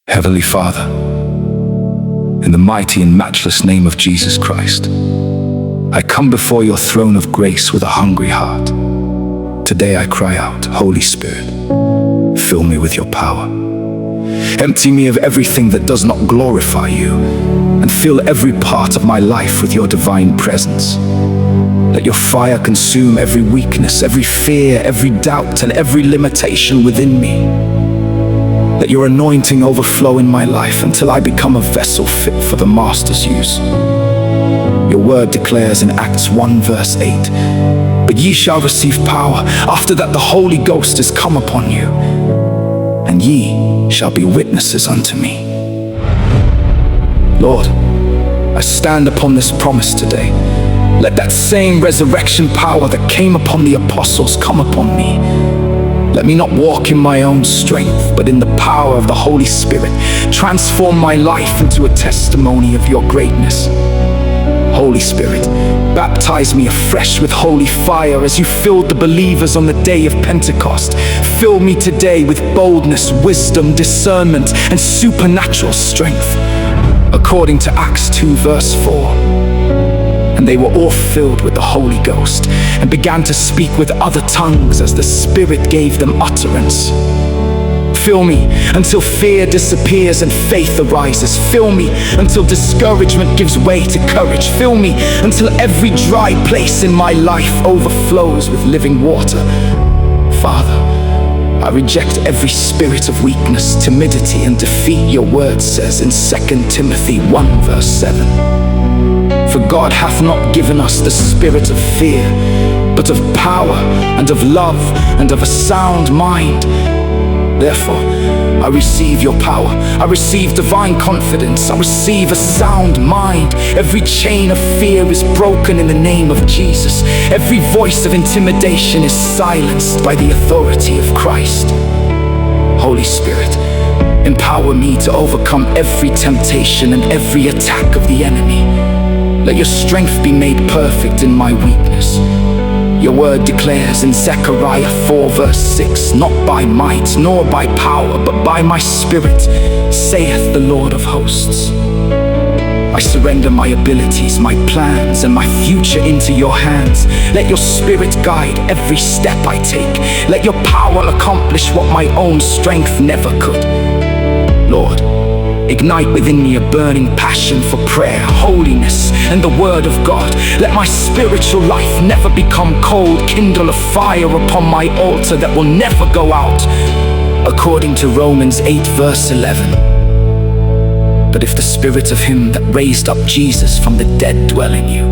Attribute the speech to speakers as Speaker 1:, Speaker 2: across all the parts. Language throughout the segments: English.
Speaker 1: Heavenly Father, in the mighty and matchless name of Jesus Christ, I come before your throne of grace with a hungry heart. Today I cry out, Holy Spirit, fill me with your power. Empty me of everything that does not glorify you, and fill every part of my life with your divine presence. Let your fire consume every weakness, every fear, every doubt, and every limitation within me. Let your anointing overflow in my life until I become a vessel fit for the Master's use. Your word declares in Acts 1 verse 8, "But ye shall receive power. After that the Holy Ghost is come upon you, and ye shall be witnesses unto me." Lord, I stand upon this promise today. Let that same resurrection power that came upon the apostles come upon me. Let me not walk in my own strength, but in the power of the Holy Spirit. Transform my life into a testimony of your greatness. Holy Spirit, baptize me afresh with holy fire as you filled the believers on the day of Pentecost. Fill me today with boldness, wisdom, discernment, and supernatural strength, according to Acts 2 verse 4. And they were all filled with the Holy Ghost and began to speak with other tongues as the Spirit gave them utterance. Fill me until fear disappears and faith arises. Fill me until discouragement gives way to courage. Fill me until every dry place in my life overflows with living water. Father, I reject every spirit of weakness, timidity, and defeat. Your word says in 2 Timothy 1 verse 7, "For God hath not given us the spirit of fear, but of power and of love and of a sound mind." Therefore, I receive your power. I receive divine confidence. I receive a sound mind. Every chain of fear is broken in the name of Jesus. Every voice of intimidation is silenced by the authority of Christ. Holy Spirit, empower me to overcome every temptation and every attack of the enemy. Let your strength be made perfect in my weakness. Your word declares in Zechariah 4 verse 6, "Not by might nor by power, but by my spirit, saith the Lord of hosts." I surrender my abilities, my plans, and my future into your hands. Let your spirit guide every step I take. Let your power accomplish what my own strength never could. Lord, ignite within me a burning passion for prayer, holiness, and the Word of God. Let my spiritual life never become cold. Kindle a fire upon my altar that will never go out, according to Romans 8 verse 11. But if the spirit of him that raised up Jesus from the dead dwell in you,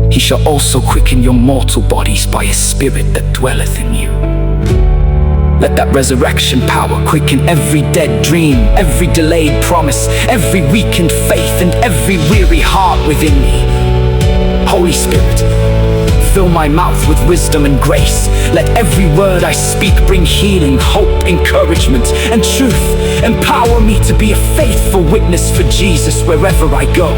Speaker 1: he shall also quicken your mortal bodies by his spirit that dwelleth in you. Let that resurrection power quicken every dead dream, every delayed promise, every weakened faith, and every weary heart within me. Holy Spirit, fill my mouth with wisdom and grace. Let every word I speak bring healing, hope, encouragement, and truth. Empower me to be a faithful witness for Jesus wherever I go.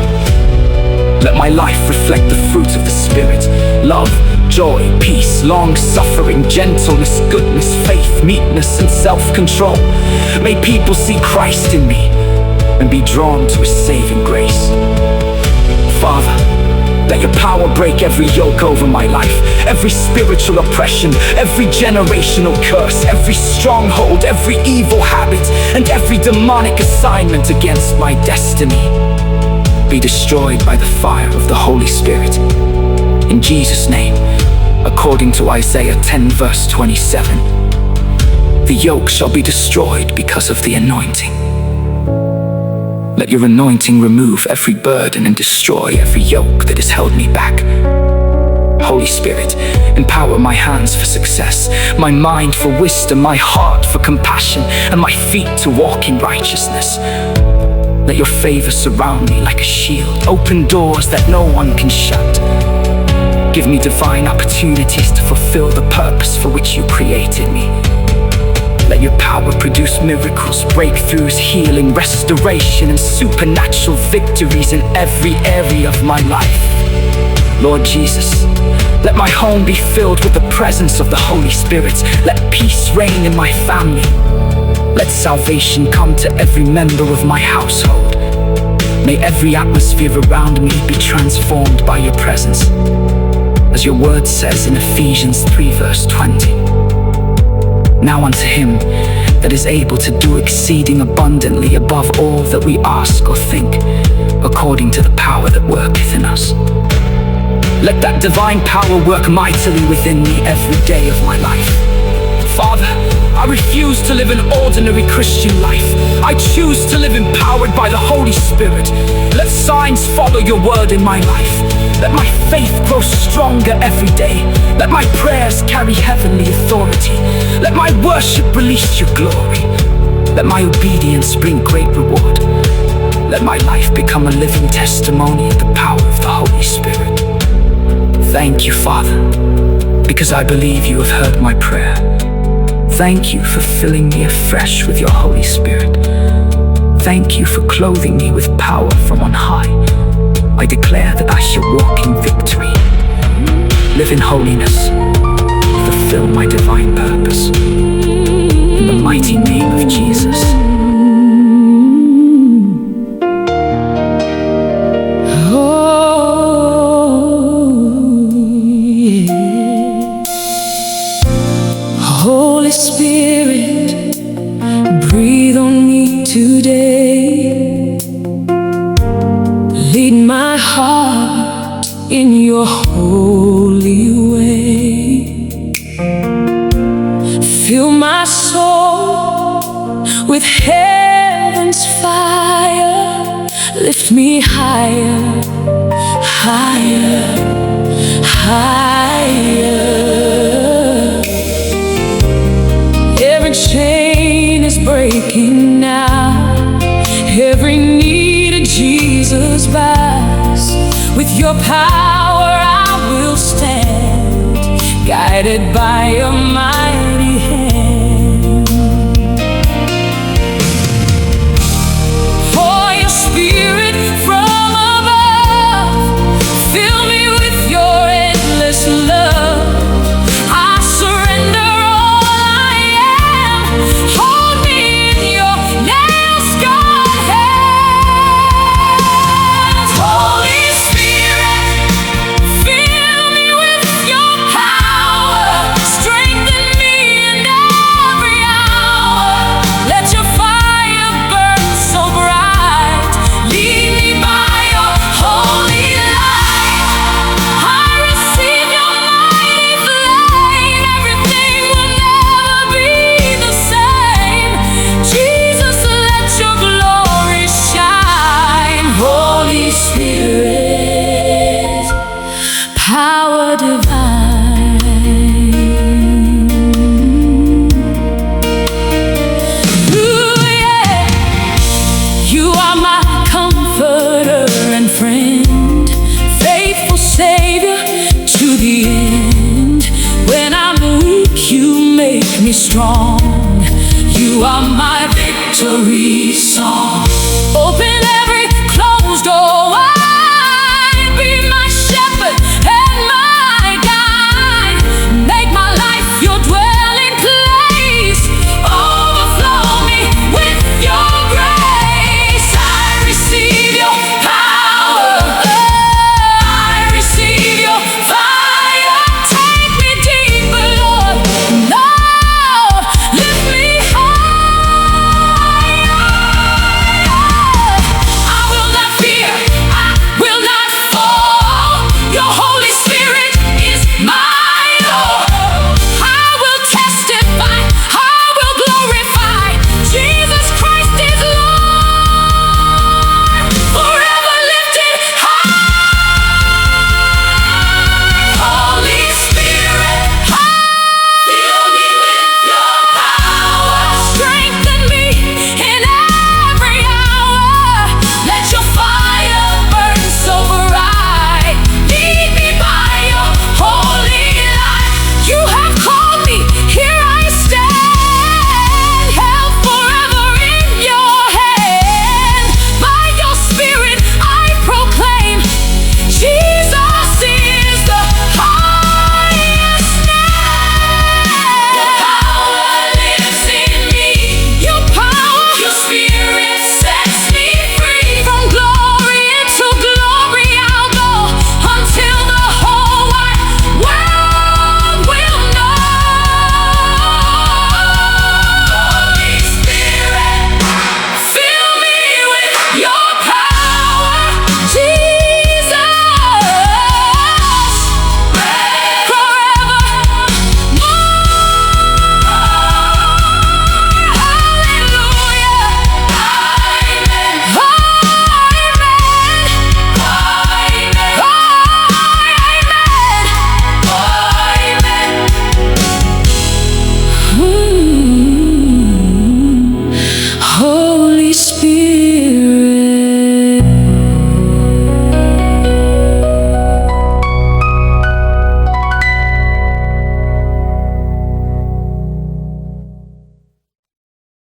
Speaker 1: Let my life reflect the fruit of the Spirit: love, joy, peace, long-suffering, gentleness, goodness, faith, meekness, and self-control. May people see Christ in me and be drawn to his saving grace. Father, let your power break every yoke over my life, every spiritual oppression, every generational curse, every stronghold, every evil habit, and every demonic assignment against my destiny be destroyed by the fire of the Holy Spirit. In Jesus' name, according to Isaiah 10 verse 27, the yoke shall be destroyed because of the anointing. Let your anointing remove every burden and destroy every yoke that has held me back. Holy Spirit, empower my hands for success, my mind for wisdom, my heart for compassion, and my feet to walk in righteousness. Let your favor surround me like a shield. Open doors that no one can shut. Give me divine opportunities to fulfill the purpose for which you created me. Let your power produce miracles, breakthroughs, healing, restoration, and supernatural victories in every area of my life. Lord Jesus, let my home be filled with the presence of the Holy Spirit. Let peace reign in my family. Let salvation come to every member of my household. May every atmosphere around me be transformed by your presence, as your word says in Ephesians 3 verse 20. Now unto him that is able to do exceeding abundantly above all that we ask or think, according to the power that worketh in us. Let that divine power work mightily within me every day of my life. Father, I refuse to live an ordinary Christian life. I choose to live empowered by the Holy Spirit. Let signs follow your word in my life. Let my faith grow stronger every day. Let my prayers carry heavenly authority. Let my worship release your glory. Let my obedience bring great reward. Let my life become a living testimony of the power of the Holy Spirit. Thank you, Father, because I believe you have heard my prayer. Thank you for filling me afresh with your Holy Spirit. Thank you for clothing me with power from on high. I declare that I shall walk in victory, live in holiness, fulfill my divine purpose. In the mighty name of Jesus.
Speaker 2: Holy Spirit, breathe on me today. Lead my heart in your holy way. Fill my soul with heaven's fire. Lift me higher, higher, higher. Every chain is breaking now. Every need of Jesus bows. With your power I will stand, guided by your mighty hand. For your spirit from above, fill me with your endless love. I surrender. Power divine, ooh, yeah. You are my comforter and friend, faithful Savior to the end. When I'm weak, you make me strong. You are my victory song.